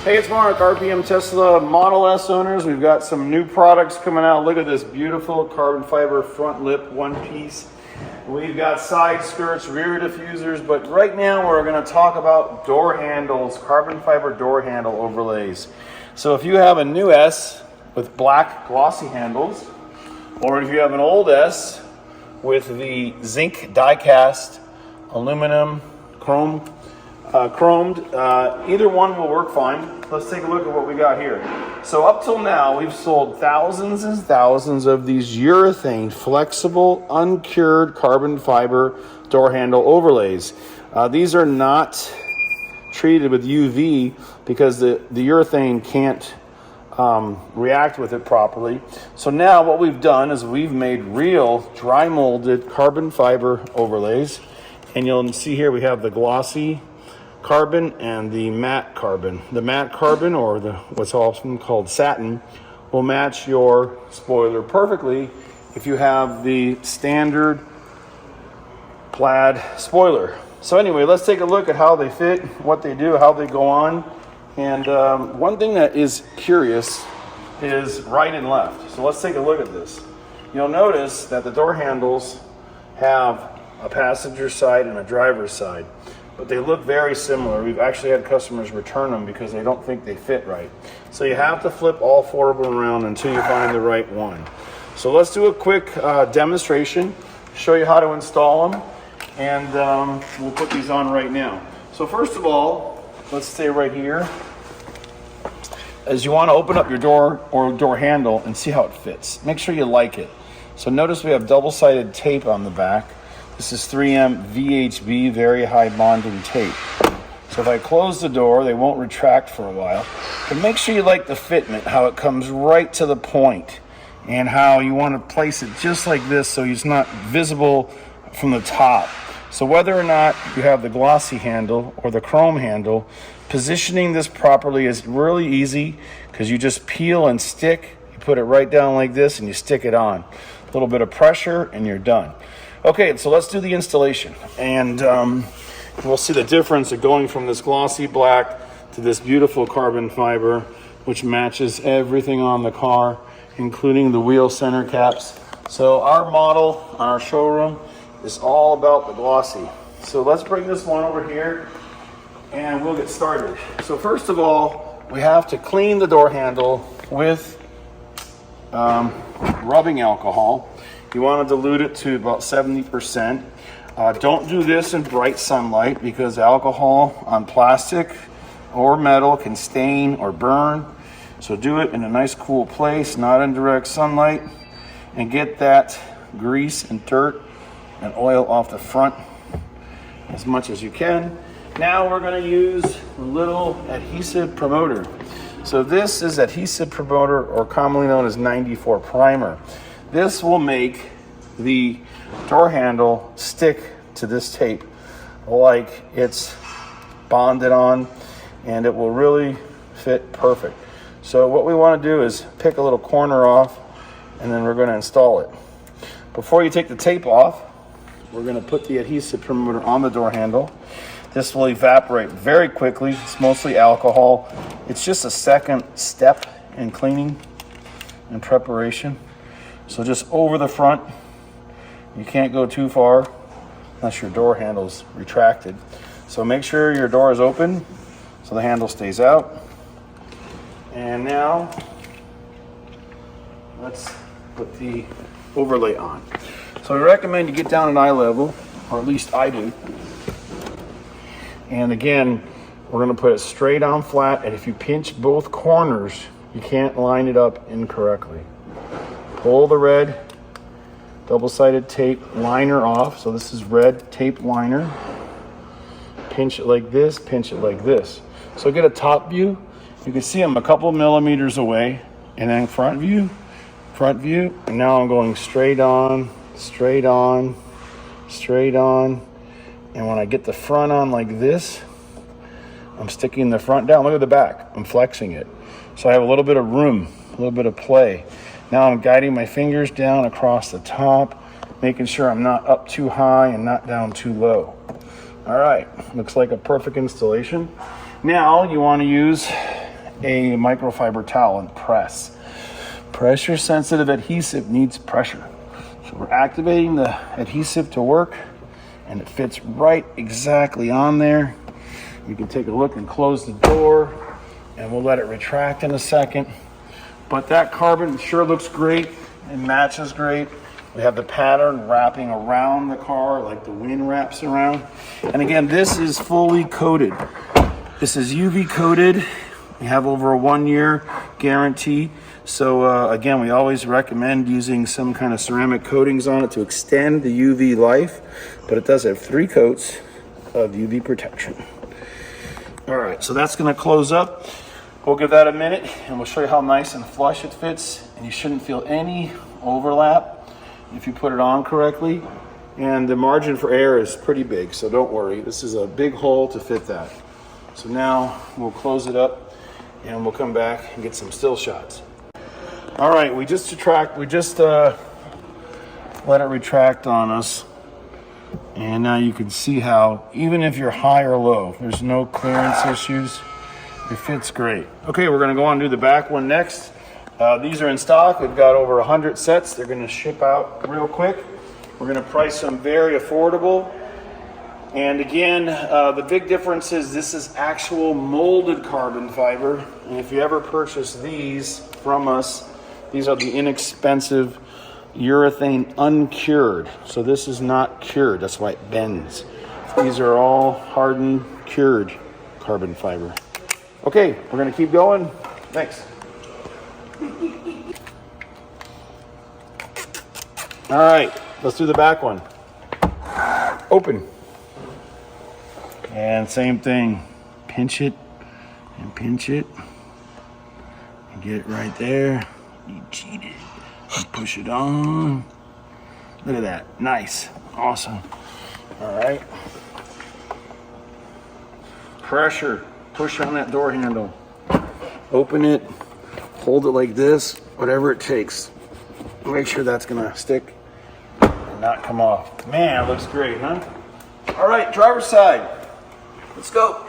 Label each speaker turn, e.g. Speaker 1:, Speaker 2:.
Speaker 1: Hey, it's Mark, RPM Tesla Model S owners. We've got some new products coming out. Look at this beautiful carbon fiber front lip one piece. We've got side skirts, rear diffusers, but right now we're going to talk about door handles, carbon fiber door handle overlays. So if you have a new S with black glossy handles, or if you have an old S with the zinc die-cast aluminum chromed, either one will work fine. Let's take a look at what we got here. So up till now, we've sold thousands and thousands of these urethane, flexible, uncured carbon fiber door handle overlays. These are not treated with UV because the urethane can't react with it properly. So now what we've done is we've made real dry molded carbon fiber overlays. And you'll see here we have the glossy carbon and the matte carbon. The matte carbon, or what's often called satin, will match your spoiler perfectly if you have the standard plaid spoiler. So anyway, let's take a look at how they fit, what they do, how they go on. And one thing that is curious is right and left. So let's take a look at this. You'll notice that the door handles have a passenger side and a driver's side, but they look very similar. We've actually had customers return them because they don't think they fit right. So you have to flip all four of them around until you find the right one. So let's do a quick demonstration, show you how to install them, and we'll put these on right now. So first of all, let's stay right here. As you want to open up your door or door handle and see how it fits. Make sure you like it. So notice we have double-sided tape on the back. This is 3M VHB, very high bonding tape. So if I close the door, they won't retract for a while. But make sure you like the fitment, how it comes right to the point, and how you want to place it just like this so it's not visible from the top. So whether or not you have the glossy handle or the chrome handle, positioning this properly is really easy because you just peel and stick. You put it right down like this and you stick it on. A little bit of pressure and you're done. Okay, so let's do the installation, and we'll see the difference of going from this glossy black to this beautiful carbon fiber, which matches everything on the car, including the wheel center caps. So our model on our showroom is all about the glossy. So let's bring this one over here and we'll get started. So first of all, we have to clean the door handle with rubbing alcohol. You want to dilute it to about 70%. Don't do this in bright sunlight because alcohol on plastic or metal can stain or burn. So do it in a nice cool place, not in direct sunlight, and get that grease and dirt and oil off the front as much as you can. Now we're going to use a little adhesive promoter. So this is adhesive promoter, or commonly known as 94 primer. This will make the door handle stick to this tape like it's bonded on, and it will really fit perfect. So what we want to do is pick a little corner off, and then we're going to install it. Before you take the tape off, we're going to put the adhesive promoter on the door handle. This will evaporate very quickly. It's mostly alcohol. It's just a second step in cleaning and preparation. So just over the front, you can't go too far unless your door handle's retracted. So make sure your door is open so the handle stays out. And now let's put the overlay on. So I recommend you get down at eye level, or at least I do. And again, we're going to put it straight on flat, and if you pinch both corners, you can't line it up incorrectly. Pull the red double-sided tape liner off. So this is red tape liner. Pinch it like this, pinch it like this. So get a top view. You can see I'm a couple millimeters away, and then front view, and now I'm going straight on, straight on, straight on. And when I get the front on like this, I'm sticking the front down. Look at the back, I'm flexing it. So I have a little bit of room, a little bit of play. Now I'm guiding my fingers down across the top, making sure I'm not up too high and not down too low. All right, looks like a perfect installation. Now you want to use a microfiber towel and press. Pressure sensitive adhesive needs pressure. So we're activating the adhesive to work, and it fits right exactly on there. You can take a look and close the door, and we'll let it retract in a second. But that carbon sure looks great. It matches great. We have the pattern wrapping around the car like the wind wraps around. And again, this is fully coated. This is UV coated. We have over a 1-year guarantee. So again, we always recommend using some kind of ceramic coatings on it to extend the UV life. But it does have 3 coats of UV protection. All right, so that's gonna close up. We'll give that a minute and we'll show you how nice and flush it fits. And you shouldn't feel any overlap if you put it on correctly. And the margin for error is pretty big, so don't worry. This is a big hole to fit that. So now we'll close it up and we'll come back and get some still shots. All right, we just let it retract on us. And now you can see how, even if you're high or low, there's no clearance issues. It fits great. Okay, we're gonna go on and do the back one next. These are in stock. We've got over 100 sets. They're gonna ship out real quick. We're gonna price them very affordable. And again, the big difference is this is actual molded carbon fiber. And if you ever purchase these from us, these are the inexpensive urethane uncured. So this is not cured, that's why it bends. These are all hardened, cured carbon fiber. Okay, we're gonna keep going. Thanks. All right, let's do the back one. Open. And same thing, pinch it and pinch it. And get it right there. You cheated. And push it on. Look at that, nice, awesome. All right. Pressure, push on that door handle. Open it, hold it like this, whatever it takes. Make sure that's gonna stick and not come off. Man, it looks great, huh? All right, driver's side. Let's go.